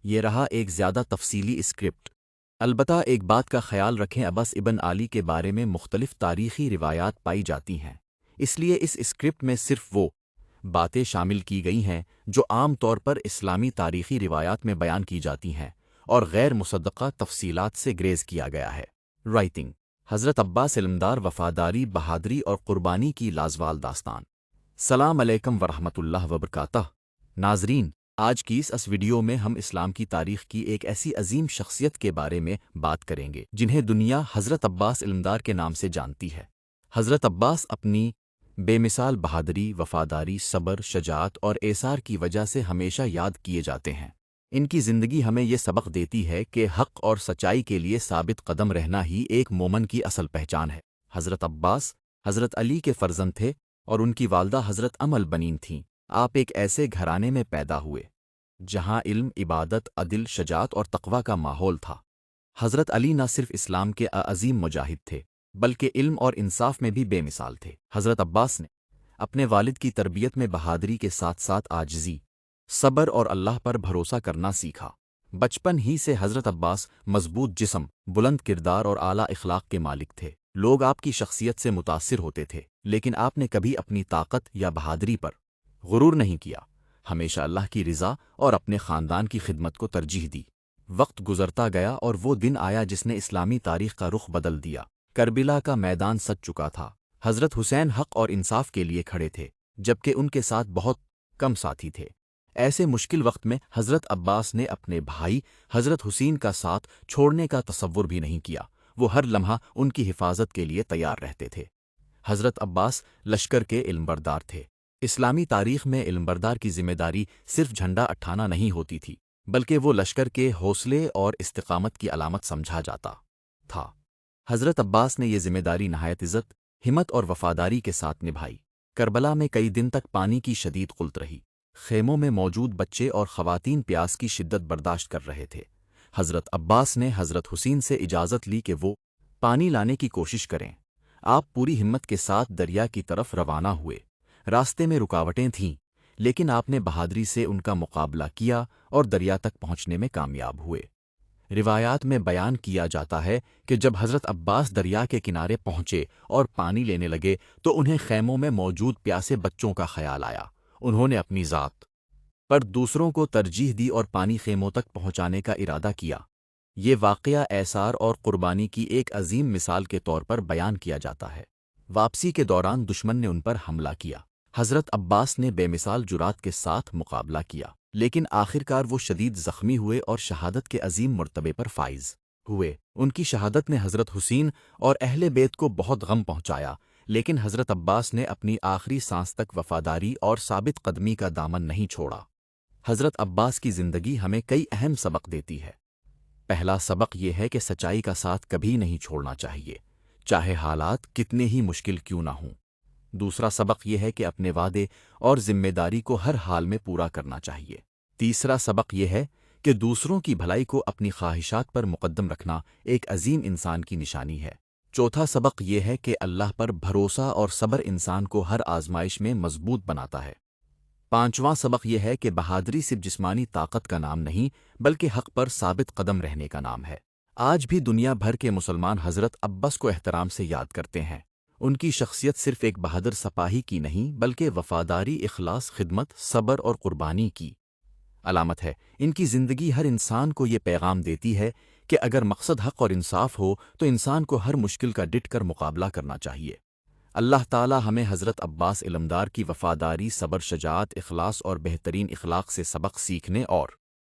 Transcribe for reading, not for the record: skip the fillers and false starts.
یہ رہا ایک زیادہ تفصیلی اسکرپٹ۔ البتہ ایک بات کا خیال رکھیں، عباس ابن علی کے بارے میں مختلف تاریخی روایات پائی جاتی ہیں، اس لیے اس اسکرپٹ میں صرف وہ باتیں شامل کی گئی ہیں جو عام طور پر اسلامی تاریخی روایات میں بیان کی جاتی ہیں، اور غیر مصدقہ تفصیلات سے گریز کیا گیا ہے۔ رائٹنگ: حضرت عباس علمدار، وفاداری، بہادری اور قربانی کی لازوال داستان۔ السلام علیکم ورحمۃ اللہ وبرکاتہ۔ ناظرین، آج کی اس ویڈیو میں ہم اسلام کی تاریخ کی ایک ایسی عظیم شخصیت کے بارے میں بات کریں گے جنہیں دنیا حضرت عباس علمدار کے نام سے جانتی ہے۔ حضرت عباس اپنی بے مثال بہادری، وفاداری، صبر، شجاعت اور ایثار کی وجہ سے ہمیشہ یاد کیے جاتے ہیں۔ ان کی زندگی ہمیں یہ سبق دیتی ہے کہ حق اور سچائی کے لیے ثابت قدم رہنا ہی ایک مومن کی اصل پہچان ہے۔ حضرت عباس حضرت علی کے فرزند تھے اور ان کی والدہ حضرت ام البنین تھیں۔ آپ ایک ایسے گھرانے میں پیدا ہوئے جہاں علم، عبادت، عدل، شجاعت اور تقوی کا ماحول تھا۔ حضرت علی نہ صرف اسلام کے عظیم مجاہد تھے بلکہ علم اور انصاف میں بھی بے مثال تھے۔ حضرت عباس نے اپنے والد کی تربیت میں بہادری کے ساتھ ساتھ عاجزی، صبر اور اللہ پر بھروسہ کرنا سیکھا۔ بچپن ہی سے حضرت عباس مضبوط جسم، بلند کردار اور اعلیٰ اخلاق کے مالک تھے۔ لوگ آپ کی شخصیت سے متاثر ہوتے تھے، لیکن آپ نے کبھی اپنی طاقت یا بہادری پر غرور نہیں کیا۔ ہمیشہ اللہ کی رضا اور اپنے خاندان کی خدمت کو ترجیح دی۔ وقت گزرتا گیا اور وہ دن آیا جس نے اسلامی تاریخ کا رخ بدل دیا۔ کربلا کا میدان سج چکا تھا۔ حضرت حسین حق اور انصاف کے لیے کھڑے تھے، جبکہ ان کے ساتھ بہت کم ساتھی تھے۔ ایسے مشکل وقت میں حضرت عباس نے اپنے بھائی حضرت حسین کا ساتھ چھوڑنے کا تصور بھی نہیں کیا۔ وہ ہر لمحہ ان کی حفاظت کے لیے تیار رہتے تھے۔ حضرت عباس لشکر کے علمبردار تھے۔ اسلامی تاریخ میں علمبردار کی ذمہ داری صرف جھنڈا اٹھانا نہیں ہوتی تھی، بلکہ وہ لشکر کے حوصلے اور استقامت کی علامت سمجھا جاتا تھا۔ حضرت عباس نے یہ ذمہ داری نہایت عزت، ہمت اور وفاداری کے ساتھ نبھائی۔ کربلا میں کئی دن تک پانی کی شدید قلت رہی۔ خیموں میں موجود بچے اور خواتین پیاس کی شدت برداشت کر رہے تھے۔ حضرت عباس نے حضرت حسین سے اجازت لی کہ وہ پانی لانے کی کوشش کریں۔ آپ پوری ہمت کے ساتھ دریا کی طرف روانہ ہوئے۔ راستے میں رکاوٹیں تھیں، لیکن آپ نے بہادری سے ان کا مقابلہ کیا اور دریا تک پہنچنے میں کامیاب ہوئے۔ روایات میں بیان کیا جاتا ہے کہ جب حضرت عباس دریا کے کنارے پہنچے اور پانی لینے لگے تو انہیں خیموں میں موجود پیاسے بچوں کا خیال آیا۔ انہوں نے اپنی ذات پر دوسروں کو ترجیح دی اور پانی خیموں تک پہنچانے کا ارادہ کیا۔ یہ واقعہ ایثار اور قربانی کی ایک عظیم مثال کے طور پر بیان کیا جاتا ہے۔ واپسی کے دوران دشمن نے ان پر حملہ کیا۔ حضرت عباس نے بے مثال جرات کے ساتھ مقابلہ کیا، لیکن آخرکار وہ شدید زخمی ہوئے اور شہادت کے عظیم مرتبے پر فائز ہوئے۔ ان کی شہادت نے حضرت حسین اور اہل بیت کو بہت غم پہنچایا، لیکن حضرت عباس نے اپنی آخری سانس تک وفاداری اور ثابت قدمی کا دامن نہیں چھوڑا۔ حضرت عباس کی زندگی ہمیں کئی اہم سبق دیتی ہے۔ پہلا سبق یہ ہے کہ سچائی کا ساتھ کبھی نہیں چھوڑنا چاہیے، چاہے حالات کتنے ہی مشکل کیوں نہ ہوں۔ دوسرا سبق یہ ہے کہ اپنے وعدے اور ذمہ داری کو ہر حال میں پورا کرنا چاہیے۔ تیسرا سبق یہ ہے کہ دوسروں کی بھلائی کو اپنی خواہشات پر مقدم رکھنا ایک عظیم انسان کی نشانی ہے۔ چوتھا سبق یہ ہے کہ اللہ پر بھروسہ اور صبر انسان کو ہر آزمائش میں مضبوط بناتا ہے۔ پانچواں سبق یہ ہے کہ بہادری صرف جسمانی طاقت کا نام نہیں بلکہ حق پر ثابت قدم رہنے کا نام ہے۔ آج بھی دنیا بھر کے مسلمان حضرت عباس کو احترام سے یاد کرتے ہیں۔ ان کی شخصیت صرف ایک بہادر سپاہی کی نہیں بلکہ وفاداری، اخلاص، خدمت، صبر اور قربانی کی علامت ہے۔ ان کی زندگی ہر انسان کو یہ پیغام دیتی ہے کہ اگر مقصد حق اور انصاف ہو تو انسان کو ہر مشکل کا ڈٹ کر مقابلہ کرنا چاہیے۔ اللہ تعالی ہمیں حضرت عباس علمدار کی وفاداری، صبر، شجاعت، اخلاص اور بہترین اخلاق سے سبق سیکھنے اور